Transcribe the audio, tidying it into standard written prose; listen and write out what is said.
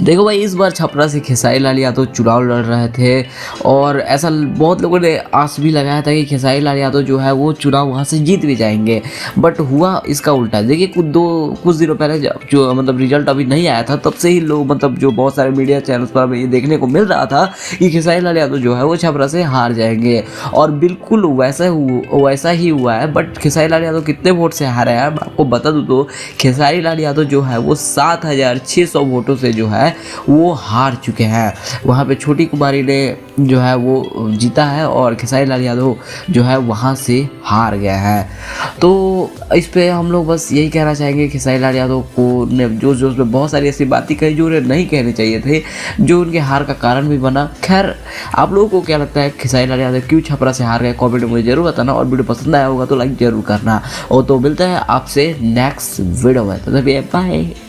देखो भाई, इस बार छपरा से खेसारी लाल यादव चुनाव लड़ रहे थे और ऐसा बहुत लोगों ने आस भी लगाया था कि खेसारी लाल यादव जो है वो चुनाव वहाँ से जीत भी जाएंगे। बट हुआ इसका उल्टा। देखिए कुछ दिनों पहले जो मतलब रिजल्ट अभी नहीं आया था, तब से ही लोग मतलब जो बहुत सारे मीडिया चैनल्स पर ये देखने को मिल रहा था कि खेसारी लाल यादव जो है वो छपरा से हार जाएंगे। और बिल्कुल वैसा ही हुआ है। बट खेसारी लाल यादव कितने वोट से हारे हैं मैं आपको बता दूँ तो खेसारी लाल यादव जो है वो 7,600 वोटों से जो है वो हार चुके हैं। वहाँ पे छोटी कुमारी ने जो है वो जीता है और खेसारी लाल यादव जो है वहाँ से हार गया है। तो इस पे हम लोग बस यही कहना चाहेंगे खेसारी लाल यादव को ने जो उसमें बहुत सारी ऐसी बातें कही जो उन्हें नहीं कहनी चाहिए थे, जो उनके हार का कारण भी बना। खैर, आप लोगों को क्या लगता है खेसारी लाल यादव क्यों छपरा से हार गए? कमेंट में मुझे जरूर बताना और वीडियो पसंद आया होगा तो लाइक जरूर करना। और तो मिलता है आपसे नेक्स्ट वीडियो में, तो बाय।